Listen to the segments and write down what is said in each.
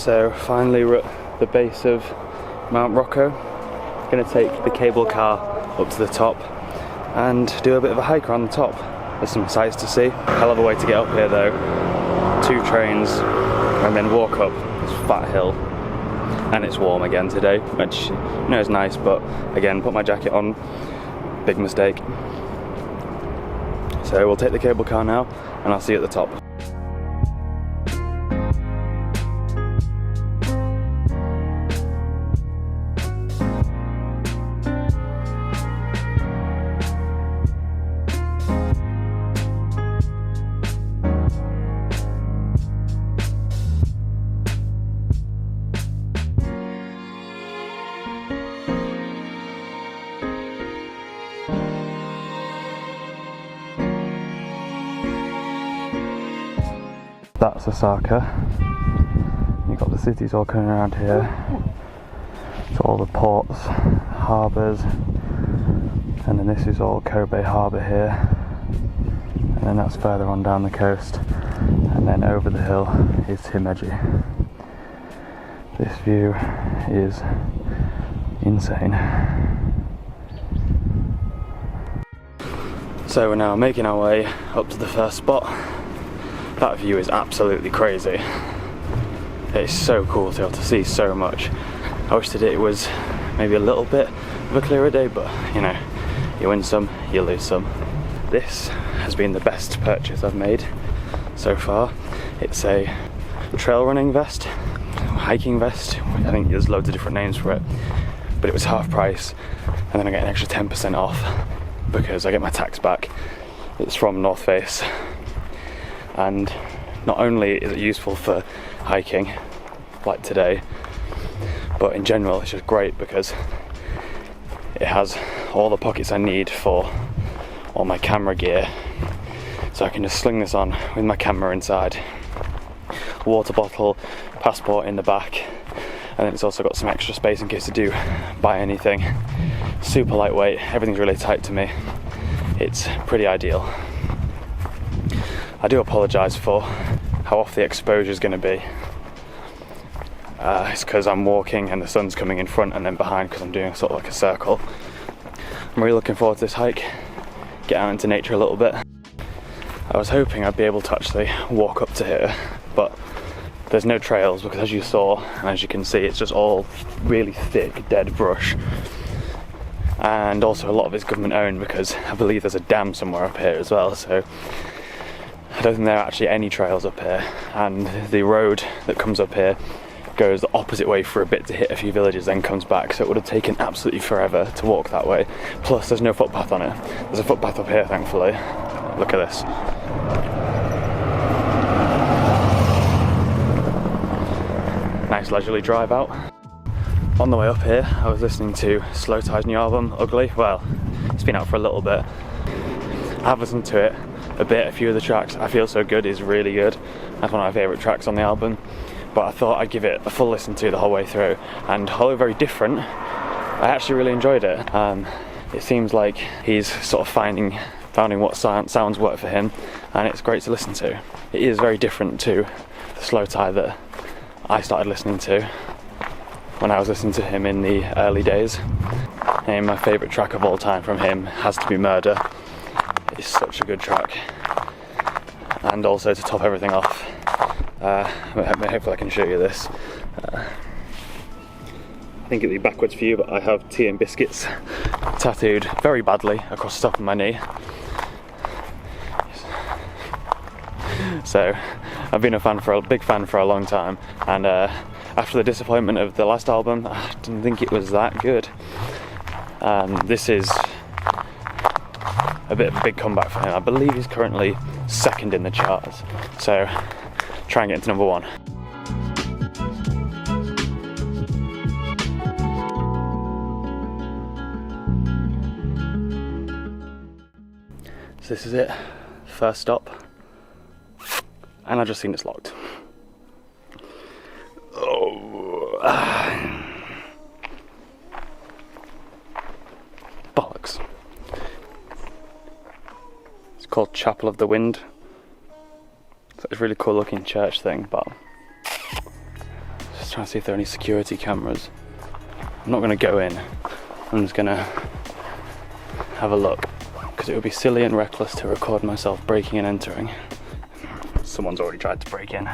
So finally we're at the base of Mount Rocco. Gonna take the cable car up to the top and do a bit of a hike around the top. There's some sights to see. Hell of a way to get up here though. 2 trains and then walk up this fat hill. And it's warm again today, which you know is nice, but again, put my jacket on, big mistake. So we'll take the cable car now and I'll see you at the top. That's Osaka. You've got the cities all coming around here. So all the ports, harbours, and then this is all Kobe Harbour here. And then that's further on down the coast. And then over the hill is Himeji. This view is insane. So we're now making our way up to the first spot. That view is absolutely crazy. It's so cool to be able to see so much. I wish today it was maybe a little bit of a clearer day, but you know, you win some, you lose some. This has been the best purchase I've made so far. It's a trail running vest, hiking vest. I think there's loads of different names for it, but it was half price, and then I get an extra 10% off because I get my tax back. It's from North Face. And not only is it useful for hiking, like today, but in general it's just great because it has all the pockets I need for all my camera gear. So I can just sling this on with my camera inside, water bottle, passport in the back, and then it's also got some extra space in case I do buy anything. Super lightweight, everything's really tight to me. It's pretty ideal. I do apologise for how off the exposure is going to be. It's because I'm walking and the sun's coming in front and then behind because I'm doing sort of like a circle. I'm really looking forward to this hike, get out into nature a little bit. I was hoping I'd be able to actually walk up to here, but there's no trails because as you saw and as you can see it's just all really thick dead brush. And also a lot of it's government owned because I believe there's a dam somewhere up here as well, so I don't think there are actually any trails up here, and the road that comes up here goes the opposite way for a bit to hit a few villages, then comes back, so it would have taken absolutely forever to walk that way. Plus there's no footpath on it. There's a footpath up here thankfully. Look at this. Nice leisurely drive out. On the way up here I was listening to Slow Tie's new album, Ugly. Well, it's been out for a little bit. I have listened to it a bit, a few of the tracks. I Feel So Good is really good. That's one of my favourite tracks on the album. But I thought I'd give it a full listen to the whole way through. And although very different, I actually really enjoyed it. It seems like he's sort of finding what sounds work for him, and it's great to listen to. It is very different to the Slow Tie that I started listening to when I was listening to him in the early days. And my favourite track of all time from him has to be Murder. It's such a good track. And also to top everything off, hopefully I can show you this. I think it'll be backwards for you, but I have tea and biscuits tattooed very badly across the top of my knee. So I've been a big fan for a long time, and after the disappointment of the last album, I didn't think it was that good. This is a bit of a big comeback for him. I believe he's currently second in the charts, so try and get into number 1. So this is it, first stop, and I've just seen it's locked. Bollocks. It's called Chapel of the Wind. So it's a really cool looking church thing, but trying to see if there are any security cameras. I'm not going to go in. I'm just going to have a look, because it would be silly and reckless to record myself breaking and entering. Someone's already tried to break in.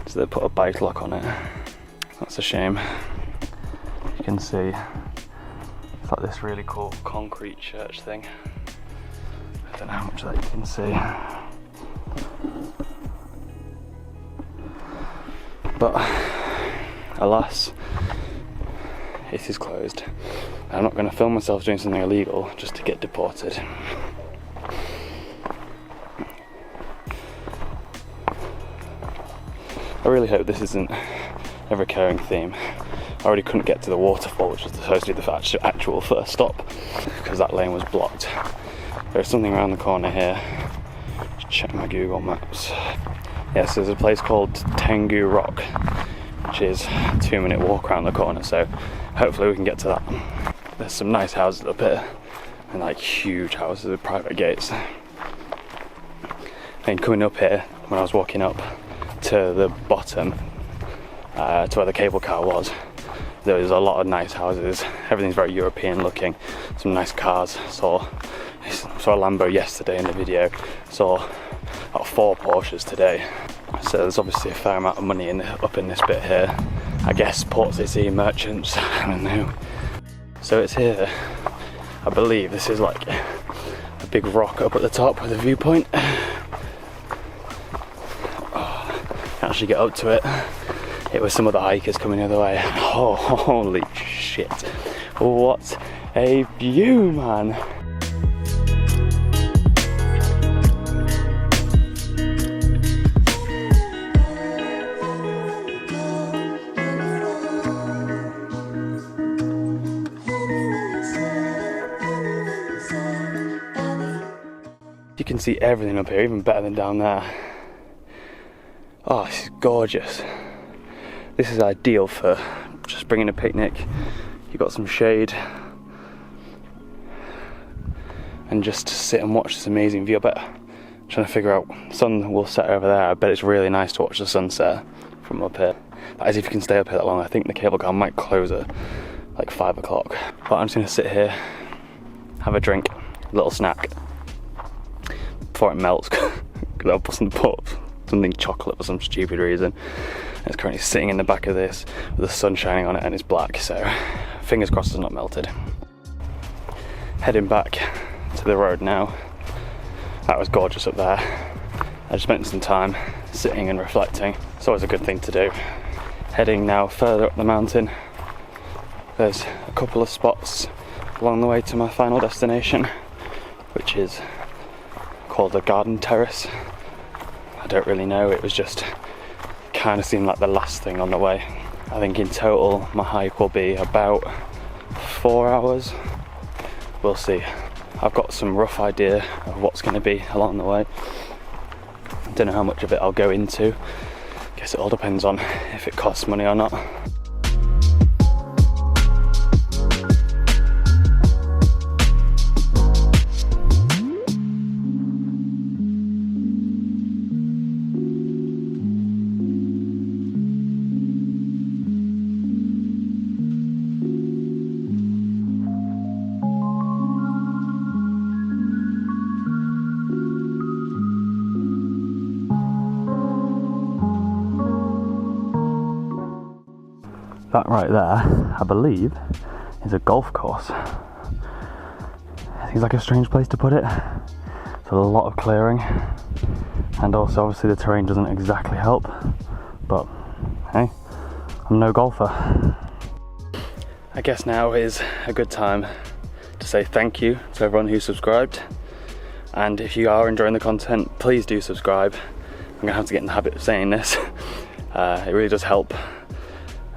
So they put a bike lock on it. That's a shame. You can see it's like this really cool concrete church thing. I don't know how much of that you can see. But alas, it is closed. I'm not going to film myself doing something illegal just to get deported. I really hope this isn't a recurring theme. I already couldn't get to the waterfall, which was supposed to be the actual first stop, because that lane was blocked. There's something around the corner here. Just check my Google Maps. Yes, there's a place called Tengu Rock, which is a 2-minute walk around the corner, so hopefully we can get to that. There's some nice houses up here, and like huge houses with private gates. And coming up here, when I was walking up to the bottom, to where the cable car was, there was a lot of nice houses. Everything's very European looking. Some nice cars. Saw a Lambo yesterday in the video. Saw about 4 Porsches today. So there's obviously a fair amount of money up in this bit here. I guess Port City merchants, I don't know. So it's here. I believe this is like a big rock up at the top with a viewpoint. Actually get up to it. It was some of the hikers coming the other way. Oh, holy shit. What a view, man. You can see everything up here, even better than down there. Oh, this is gorgeous. This is ideal for just bringing a picnic. You've got some shade and just sit and watch this amazing view. I bet I'm trying to figure out, sun will set over there. I bet it's really nice to watch the sunset from up here. But as if you can stay up here that long, I think the cable car might close at like 5 o'clock. But I'm just gonna sit here, have a drink, a little snack before it melts. Because I'll put something chocolate for some stupid reason. It's currently sitting in the back of this with the sun shining on it, and it's black, so fingers crossed it's not melted. Heading back to the road now. That was gorgeous up there. I just spent some time sitting and reflecting. It's always a good thing to do. Heading now further up the mountain. There's a couple of spots along the way to my final destination, which is called the Garden Terrace. I don't really know, it was just kind of seemed like the last thing on the way. I think in total my hike will be about 4 hours. We'll see. I've got some rough idea of what's going to be along the way. I don't know how much of it I'll go into. Guess it all depends on if it costs money or not. That right there, I believe, is a golf course. Seems like a strange place to put it. It's a lot of clearing, and also obviously the terrain doesn't exactly help, but hey, I'm no golfer. I guess now is a good time to say thank you to everyone who subscribed, and if you are enjoying the content, please do subscribe. I'm gonna have to get in the habit of saying this. It really does help.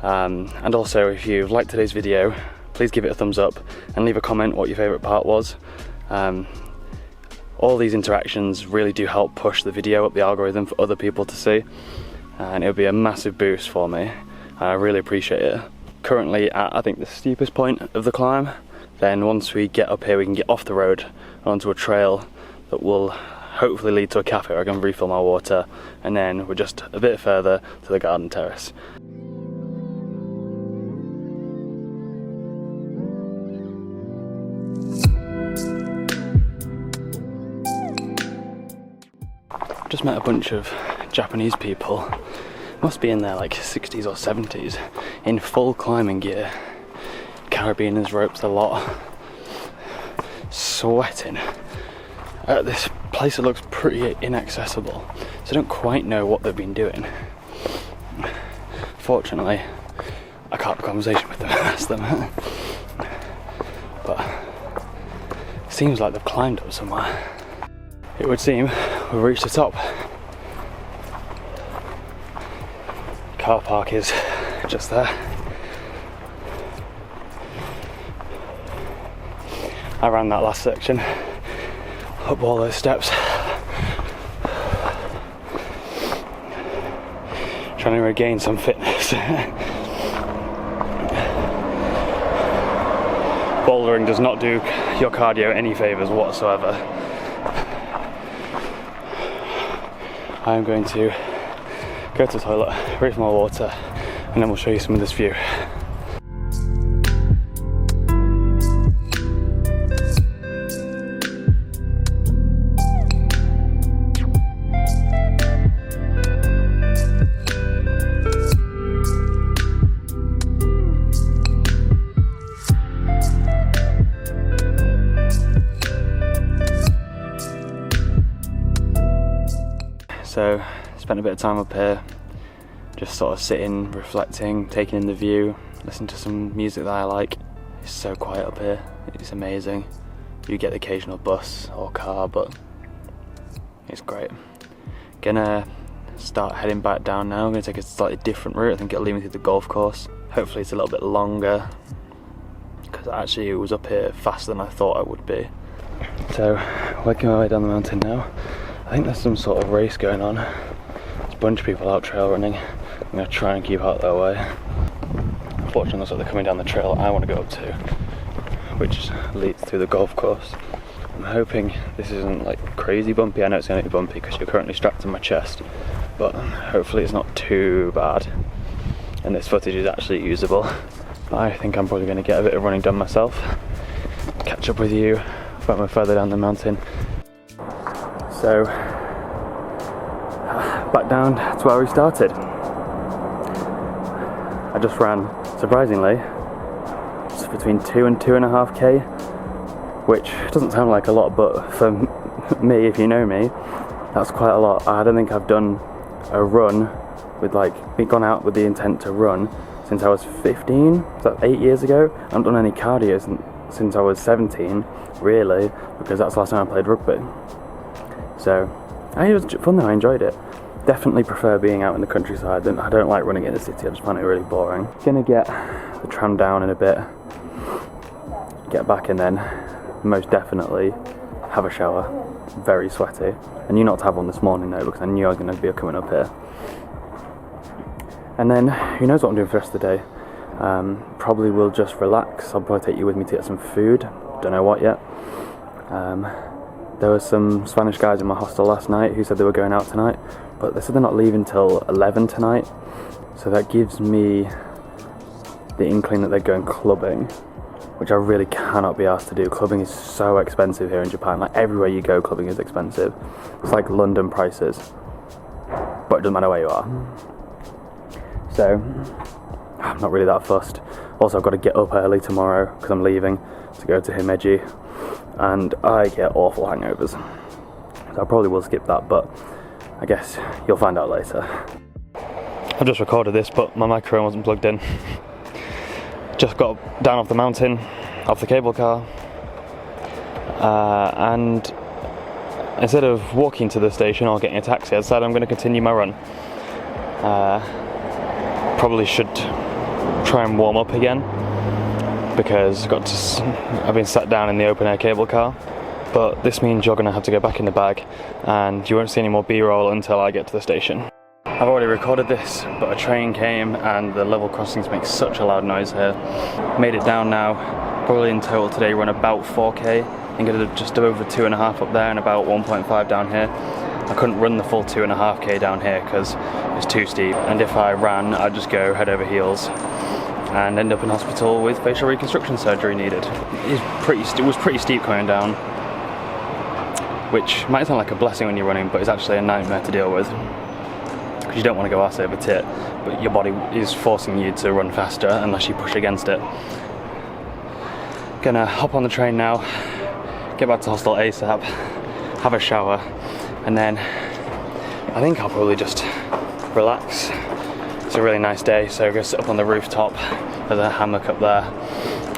And also, if you liked today's video, please give it a thumbs up and leave a comment what your favourite part was. All these interactions really do help push the video up the algorithm for other people to see, and it'll be a massive boost for me. I really appreciate it. Currently at, I think, the steepest point of the climb. Then once we get up here, we can get off the road onto a trail that will hopefully lead to a cafe where I can refill my water, and then we're just a bit further to the Garden Terrace. I've just met a bunch of Japanese people, must be in their like 60s or 70s, in full climbing gear, carabiners, ropes, a lot, sweating at this place that looks pretty inaccessible, so I don't quite know what they've been doing. Fortunately, I can't have a conversation with them and ask them, but it seems like they've climbed up somewhere. It would seem we've reached the top. Car park is just there. I ran that last section up all those steps, trying to regain some fitness. Bouldering does not do your cardio any favours whatsoever. I am going to go to the toilet, refill my water, and then we'll show you some of this view. So, spent a bit of time up here, just sort of sitting, reflecting, taking in the view, listening to some music that I like. It's so quiet up here, it's amazing. You get the occasional bus or car, but it's great. Gonna start heading back down now. I'm gonna take a slightly different route. I think it'll lead me through the golf course. Hopefully it's a little bit longer, because actually it was up here faster than I thought I would be. So, working my way down the mountain now. I think there's some sort of race going on. There's a bunch of people out trail running. I'm going to try and keep out their way. Unfortunately, looks like they're coming down the trail I want to go up to, which leads through the golf course. I'm hoping this isn't like crazy bumpy. I know it's going to be bumpy because you're currently strapped to my chest, but hopefully it's not too bad and this footage is actually usable. I think I'm probably going to get a bit of running done myself. Catch up with you when we're further down the mountain. So, back down to where we started. I just ran, surprisingly, between 2 and 2.5k, which doesn't sound like a lot, but for me, if you know me, that's quite a lot. I don't think I've done a run with gone out with the intent to run since I was 15, so that's 8 years ago. I haven't done any cardio since I was 17, really, because that's the last time I played rugby. So, it was fun though, I enjoyed it. Definitely prefer being out in the countryside. I don't like running in the city, I just find it really boring. Gonna get the tram down in a bit, get back and then most definitely have a shower. Very sweaty. I knew not to have one this morning though, because I knew I was going to be coming up here. And then, who knows what I'm doing for the rest of the day. Probably will just relax. I'll probably take you with me to get some food. Don't know what yet. There were some Spanish guys in my hostel last night who said they were going out tonight, but they said they're not leaving till 11 tonight, so that gives me the inkling that they're going clubbing, which I really cannot be asked to do. Clubbing is so expensive here in Japan. Like, everywhere you go, clubbing is expensive. It's like London prices, but it doesn't matter where you are. So, I'm not really that fussed. Also, I've got to get up early tomorrow because I'm leaving to go to Himeji, and I get awful hangovers. So I probably will skip that, but I guess you'll find out later. I've just recorded this, but my microphone wasn't plugged in. Just got down off the mountain, off the cable car, and instead of walking to the station or getting a taxi, I decided I'm going to continue my run. Probably should try and warm up again, because I've been sat down in the open air cable car, but this means you're going to have to go back in the bag and you won't see any more B-roll until I get to the station. I've already recorded this, but a train came and the level crossings make such a loud noise here. Made it down now. Probably in total today run about 4k. I think I did just over 2.5 up there and about 1.5 down here. I couldn't run the full 2.5k down here because it's too steep, and if I ran I'd just go head over heels and end up in hospital with facial reconstruction surgery needed. It was pretty steep coming down. which might sound like a blessing when you're running, but it's actually a nightmare to deal with. Because you don't want to go ass over tit, but your body is forcing you to run faster unless you push against it. Gonna hop on the train now, get back to hostel ASAP, have a shower, and then I think I'll probably just relax. It's a really nice day, so go sit up on the rooftop, there's a hammock up there,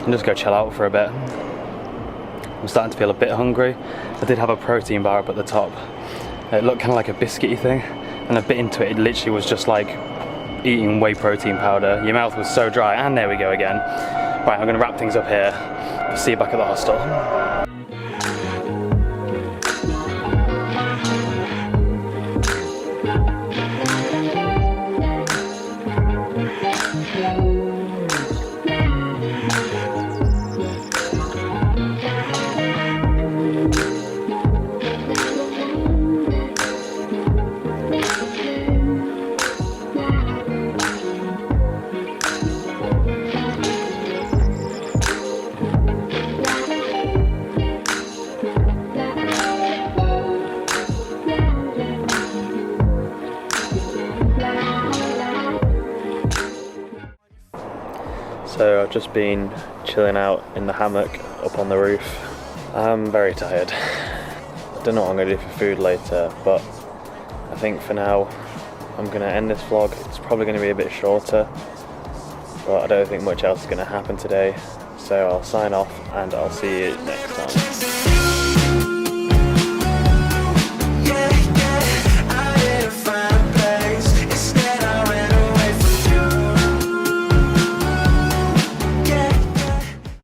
and just go chill out for a bit. I'm starting to feel a bit hungry. I did have a protein bar up at the top. It looked kind of like a biscuity thing, and a bit into it, it literally was just like eating whey protein powder. Your mouth was so dry, and there we go again. Right, I'm gonna wrap things up here. I'll see you back at the hostel. So I've just been chilling out in the hammock up on the roof. I'm very tired. I don't know what I'm gonna do for food later, but I think for now I'm gonna end this vlog. It's probably gonna be a bit shorter, but I don't think much else is gonna happen today. So I'll sign off and I'll see you next time.